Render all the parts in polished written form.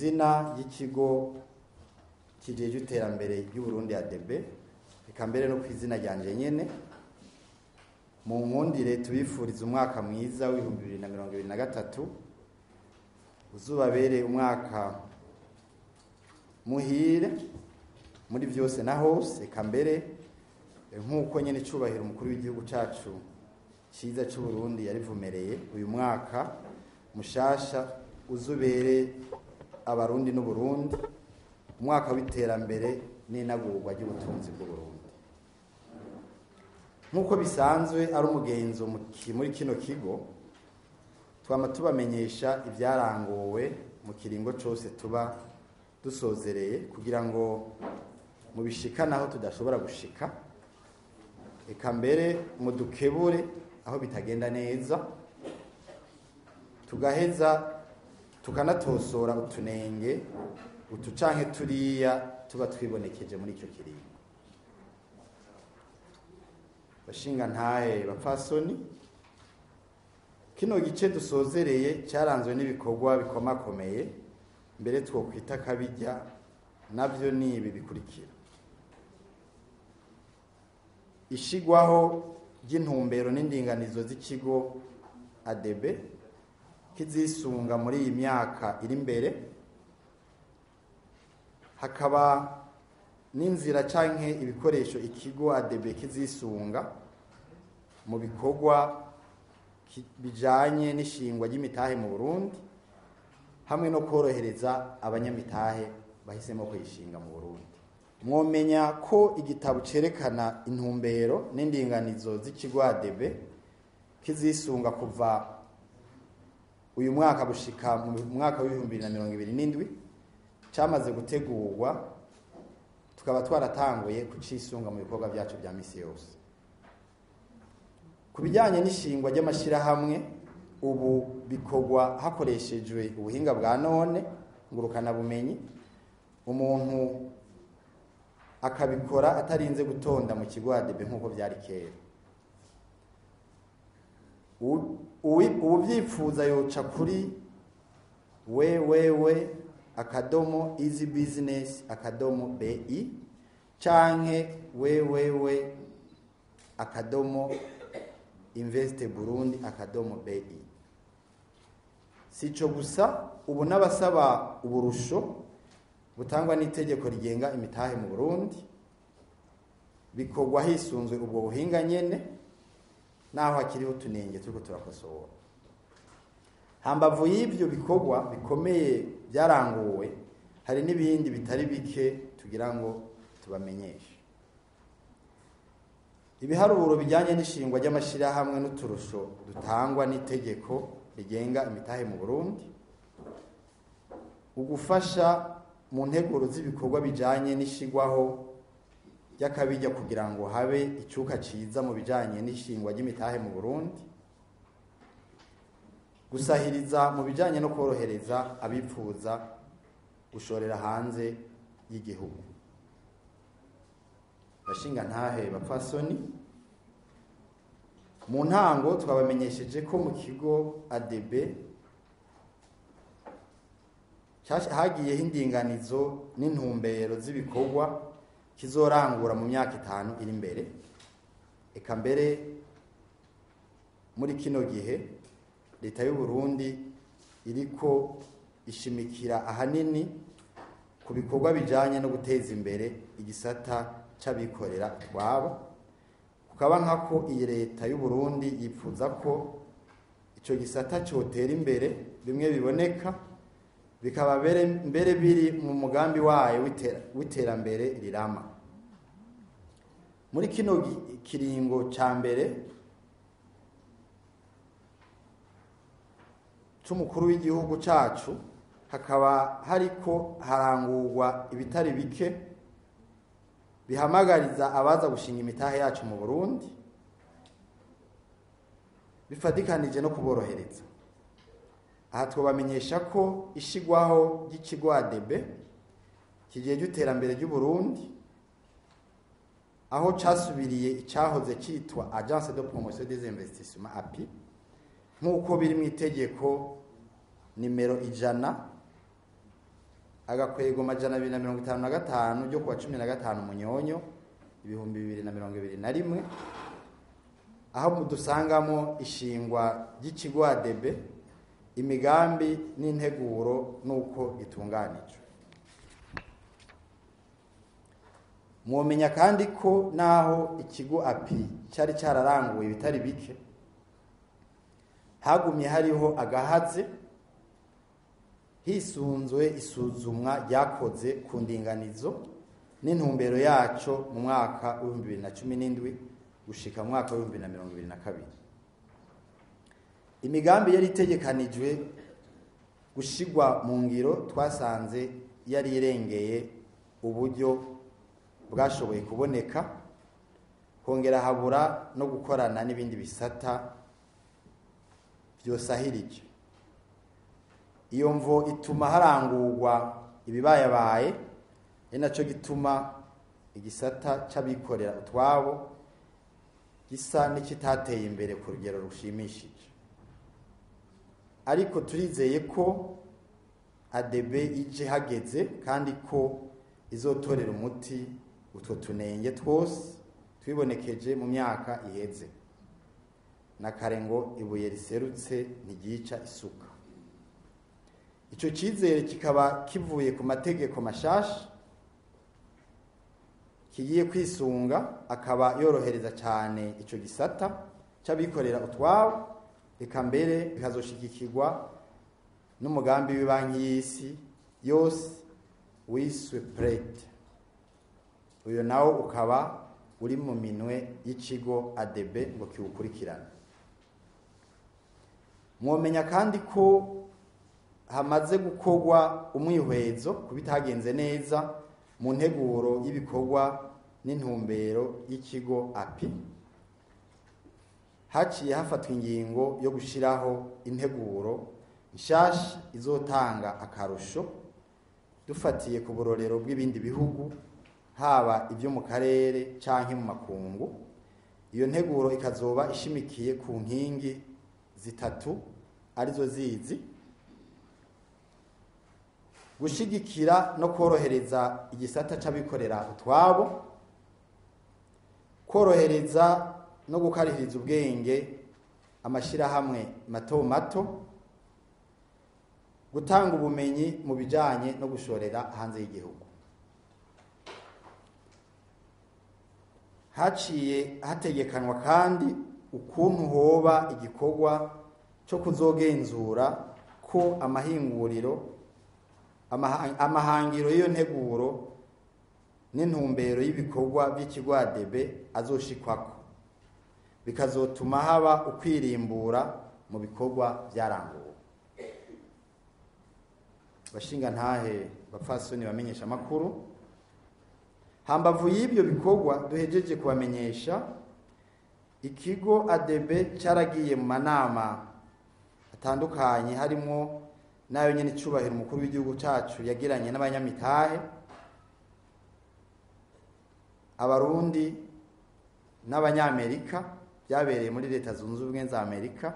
izina y'ikigo kijeje iterambere ry'u Burundi ADB, eka mbere no kwizina ryanje nyene, mu nkundire tubifuriza umwaka mwiza w'2023 uzubabere umwaka muhire muri vyose na hose, eka mbere nk'uko nyene cubahiro umukuru w'igihugu cacu ciza c'u Burundi yarivumereye, uyu mwaka mushasha uzubere abarundi n'u Burundi umwaka w'iterambere n'inagurwa ry'ubutunzi bw'u Burundi. Nk'uko bisanzwe ari umugenzo muri kino kigo, twama tubamenyesha ivyarangowe mu kiringo cose tuba dusozereye, kugira ngo mubishikane aho tudashobora gushika, eka mbere mudukebure aho bitagenda neza, tugaheza tukanatosora utunenge utucanke turiya tuba twibonekeje muri icyo kiringo. Bashinga ntahe bapfasoni, kino gice dusozereye cyaranzwe n'ibikorwa bikomakomeye, mbere twokwita kabijya, navyo ni ibi bikurikira: ishigwaho ry'intumbero n'indinganizo z'ikigo ADB kizisunga muri iyi myaka iri imbere, hakaba n'inzira canke ibikoresho ikigo ADB kizisunga mu bikorwa bijanye n'ishingwa ry'imitahe mu Burundi, hamwe no korohereza abanyamitahe bahisemo kuyishinga mu Burundi. Mwomenya ko igitabo cerekana intumbero n'indinganizo z'ikigo ADB kizisunga kuva uyu mwaka gushika mu mwaka w'2027 cyamaze gutegurwa, tukaba twaratanguye kucisunga mu bikorwa byacu bya misi yose. Kubijyanye n'ishingwa ry'amashirahamwe, ubu bikorwa hakoreshejwe ubuhinga bwa none ngurukana bumenyi, umuntu akabikora atarinze gutonda mu kigo ADB nk'uko byari kera. Uwuvyifuza yoca kuri www.easybusiness.bi canke www.investburundi.bi. Sico gusa, ubu n'abasaba uburusho butangwa n'itegeko rigenga imitahe mu Burundi bikorwa hisunzwe ubwo buhinga nyene, naho hakiriho tunenge turiko turakosora. Hambavu y'ivyo bikorwa bikomeye byaranguwe, hari n'ibindi bitari bike tugira ngo tubamenyeshe. Ibiharuro bijyanye n'ishingwa ry'amashirahamwe n'uturusho dutangwa n'itegeko rigenga imitahe mu Burundi, ugufasha mu nteguro z'ibikorwa bijanye n'ishigwaho ry'akabijya kugira ngo habe icuka ciza mu bijanye n'ishingwa ry'imitahe mu Burundi, gusahiriza mu bijanye no korohereza abipfuza gushorera hanze y'igihugu. Bashinga ntahe bapfasoni, mu ntango twabamenyesheje ko mu kigo ADB hagiyeho indinganizo n'intumbero z'ibikorwa kizorangura mu myaka 5 iri imbere. Eka mbere muri kino gihe leta y'u Burundi iriko ishimikira ahanini ku bikorwa bijanye no guteza imbere igisata c'abikorera twabo, kukaba nkako iyi leta y'u Burundi yipfuza ko ico gisata cotera imbere bimwe biboneka, bikaba mbere biri mu mugambi wayo w'iterambere rirama. Muri kino kiringo ca mbere c'umukuru w'igihugu cacu, hakaba hariko harangurwa ibitari bike bihamagariza abaza gushinga imitahe yacu mu Burundi, bifadikanije no kuborohereza. Aha twabamenyesha ko ishigwaho ry'ikigo ADB kijeje iterambere ry'u Burundi, aho casubiriye icyahoze citwa Agence de Promotion des Investissements API, nk'uko biri mu itegeko nimero 100 agakwego 255 ryo kuwa 15 Munyonyo 2021, aho dusangamo ishingwa ry'ikigo ADB, imigambi n'integuro nuko gitunganijwe. Mwomenya kandi ko naho ikigo API cyari cyararanguye bitari bike, hagumye hariho agahaze hisunzwe isuzumwa ryakoze ku ndinganizo n'intumbero yaco mu mwaka wa 2017 gushika mu mwaka wa 2022. Imigambi yari itegekanijwe gushigwa mu ngiro twasanze yari irengeye uburyo bwashoboye kuboneka, kongera habura no gukorana n'ibindi bisata byosahirije. Iyo mvo ituma harangurwa ibibayabaye, naco gituma igisata c'abikorera utwabo gisa n'ikitateye imbere ku rugero rushimishije. Ariko turizeye ko ADB ije hageze kandi ko izotorera umuti utwo tunenge twose twibonekeje mu myaka iheze. Nakarengo ibuye riserutse ntigica isuka. Ico cizere kikaba kivuye ku mategeko mashasha kigiye kwisunga, akaba yorohereza cyane ico gisata c'abikorera utwabo, eka mbere bikazoshigikirwa n'umugambi w'ibanki y'isi yose wiswe PRED. Uyo nawo ukaba uri mu minwe y'ikigo ADB ngo kiwukurikirane. Mwomenya kandi ko hamaze gukorwa umwihwezo kubitagenze neza mu nteguro y'ibikorwa n'intumbero y'ikigo API. Haciye hafatwa ingingo yo gushiraho integuro nshasha izotanga akarusho dufatiye ku burorero bw'ibindi bihugu, haba ibyo mu karere canke mu makungu. Iyo nteguro ikazoba ishimikiye ku nkingi zitatu arizo zizi: gushigikira no korohereza igisata c'abikorera utwabo, korohereza no gukarihiriza ubwenge amashirahamwe mato mato, gutanga ubumenyi mu bijanye no gushorera hanze y'igihugu. Haciye hategekanwa kandi ukuntu hoba igikorwa cyo kuzogenzura ko amahangiro y'iyo nteguro n'intumbero y'ibikorwa by'ikigo ADB azoshikwako, bikazotuma haba ukwirimbura mu bikorwa byaranguwe. Bashinga ntahe bapfasoni bamenyesha makuru, hambavu y'ibyo bikorwa duhejeje kubamenyesha, ikigo ADB cyaragiye mu manama atandukanye harimo nayo nyene icubahiro umukuru w'igihugu cacu yagiranye n'abanyamitahe, abarundi n'abanyamerika, byabereye muri Leta Zunze Ubumwe za Amerika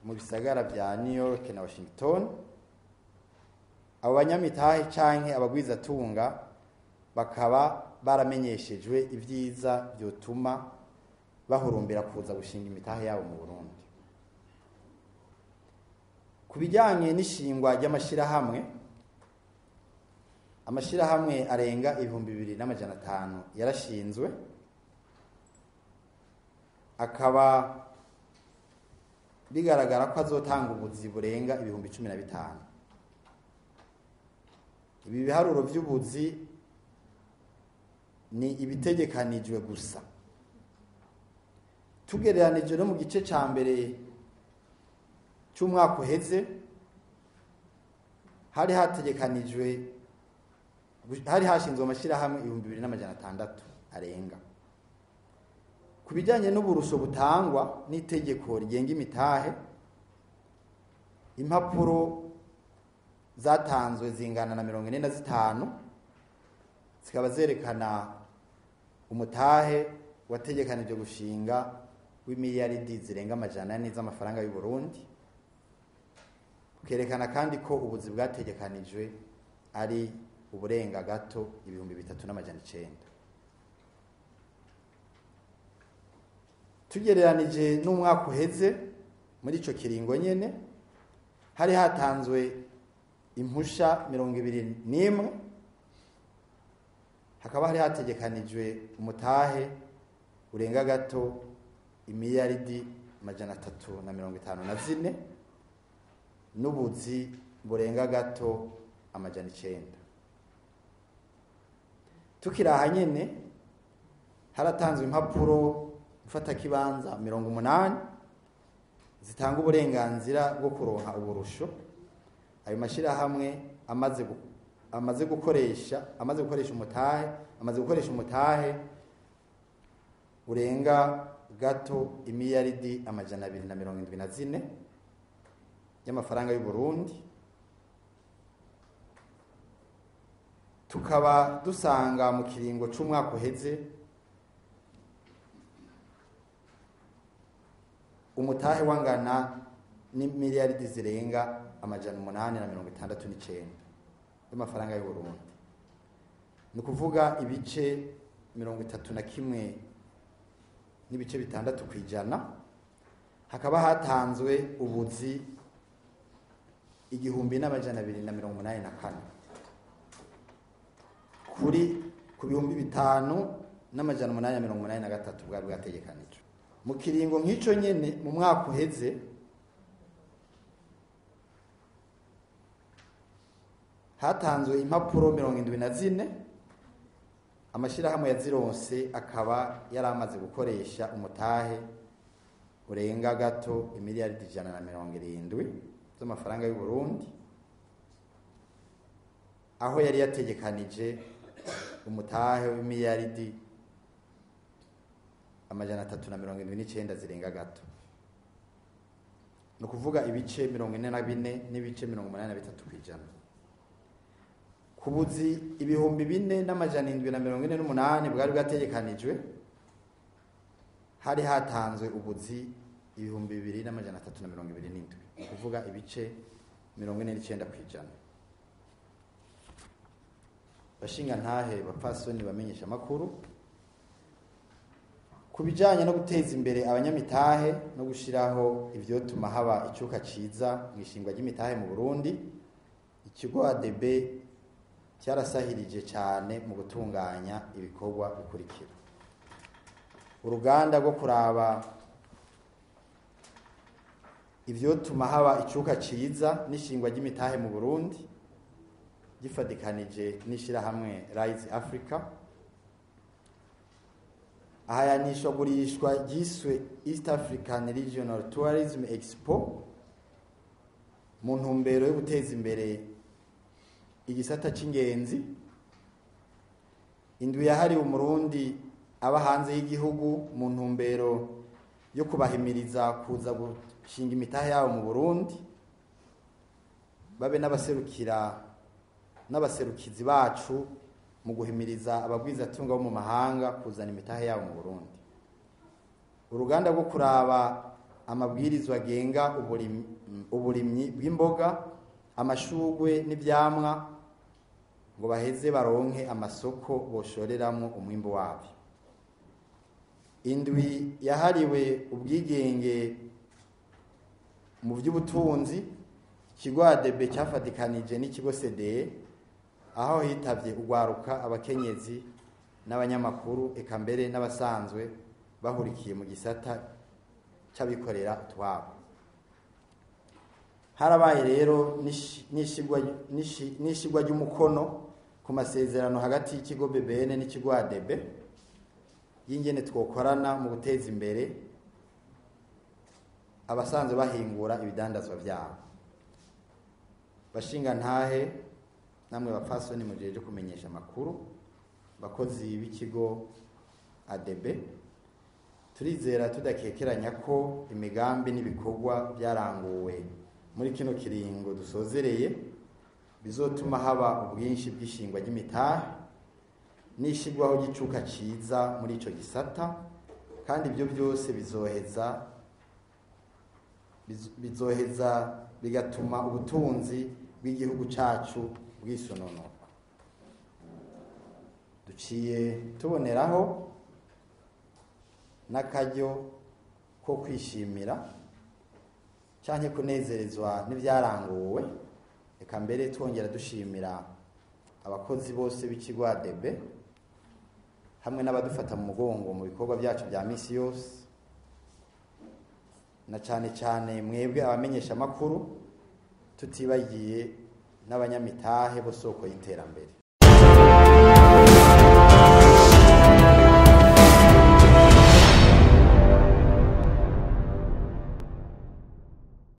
mu bisagara bya New York na Washington. Abo banyamitahe canke abagwizatunga bakaba baramenyeshejwe ivyiza byotuma bahurumbira kuza gushinga imitahe yabo mu Burundi. Kubijyanye n'ishingwa ry'amashirahamwe, amashirahamwe arenga 2500 yarashinzwe, akaba bigaragara ko azotanga ubuzi burenga 15,000. Ibi biharuro by'ubuzi ni ibitegekanijwe gusa. Tugereranije no mu gice ca mbere cy'umwaka uheze, hari hashinzwe amashirahamwe 2600 arenga. Kubijyanye n'uburusho butangwa n'itegeko rigenga imitahe, impapuro zatanzwe zingana na 45, zikaba zerekana umutahe wategekanije gushinga w'imiliyaridi zirenga 400 z'amafaranga y'u Burundi. Kerekana kandi ko ubuzi bwategekanijwe ari uburenga gato 3,900. Tugereranije n'umwaka uheze muri ico kiringo nyene hari hatanzwe impusha 21, hakaba hari hategekanijwe umutahe urenga gato imiliyaridi 354 n'ubuzi burenga gato 900. Tukiraha nyene haratanzwe impapuro mfata kibanza 80 zitanga uburenganzira bwo kuronka uburusho. Ayo mashirahamwe amaze gukoresha umutahe urenga gato imiliyaridi 274 y'amafaranga y'u Burundi. Tukaba dusanga mu kiringo c'umwaka uheze umutahe wangana n'imiliyaridi zirenga 869 y'amafaranga y'u Burundi. Ni kuvuga ibice 31 n'ibice 6 kwijana. Hakaba hatanzwe ubuzi 1284 ku bihumbi 5,883 bwari bwategekanijwe. Mu kiringo nk'ico nyene mu mwaka uheze hatanzwe impapuro 74, amashirahamwe yazironse akaba yaramaze gukoresha umutahe urenga gato imiliyaridi 170 z'amafaranga y'u Burundi, aho yari yategekanije umutahe w'imiliyaridi 379 zirenga gato. No kuvuga ibice 44 n'ibice 83 kwijana. Kubuzi ibihumbi 4,748 bwari bwategekanijwe hari hatanzwe ubuzi ibihumbi 2,327, no kuvuga ibice 49 kwijana. Bashinga ntahe bapfasoni bamenyesha makuru kubijanye no guteza imbere abanyamitahe no gushiraho ivyotuma haba icuka ciza mwishingwa ry'imitahe mu Burundi. Ikigo ADB cyarasahirije cyane mu gutunganya ibikorwa bikurikira: uruganda rwo kuraba ivyotuma haba icuka ciza n'ishingwa ry'imitahe mu Burundi gifadikanije n'ishirahamwe Rise Africa. Ahayanishwagurishwa ryiswe East African Regional Tourism Expo mu ntumbero yo guteza imbere igisata c'ingenzi. Indwi yahariwe Umurundi aba hanze y'igihugu mu ntumbero yo kubahimiriza kuza gushinga imitahe yabo mu Burundi, babe n'abaserukizi bacu mu guhimiriza abagwizatunga bo mu mahanga kuzana imitahe yabo mu Burundi. Uruganda rwo kuraba amabwirizwa agenga uburimyi bw'imboga, amashugwe n'ivyamwa ngo baheze baronke amasoko boshoreramwo umwimbo wabo. Indwi yahariwe ubwigenge mu vy'ubutunzi, ikigo ADB cyafadikanije n'ikigo CDE, aho hitavye ugwaruka, abakenyezi n'abanyamakuru eka mbere n'abasanzwe bahurikiye mu gisata c'abikorera utwabo. Harabaye rero nishigwa ry'umukono ku masezerano hagati y'ikigo BBN n'ikigo ADB y'ingene twokorana mu guteza imbere abasanzwe bahingura ibidandazwa vyabo. Bashinga ntahe namwe bapfasoni mu gihe cyo kumenyesha amakuru, bakozi b'ikigo ADB, turizera tudakekeranya ko imigambi n'ibikorwa byaranguwe muri kino kiringo dusozereye bizotuma haba ubwinshi bw'ishingwa ry'imitahe n'ishigwaho gicuka ciza muri ico gisata, kandi ibyo byose bizoheza bigatuma ubutunzi bw'igihugu cacu bw'isunono. Duciye tuboneraho n'akaryo ko kwishimira canke kunezerezwa n'ivyaranguwe, eka mbere twongera dushimira abakozi bose b'ikigo ADB hamwe n'abadufata mu mugongo mu bikorwa byacu bya misi yose, na cane cane mwebwe abamenyesha makuru, tutibagiye n'abanyamitahe bo soko y'iterambere.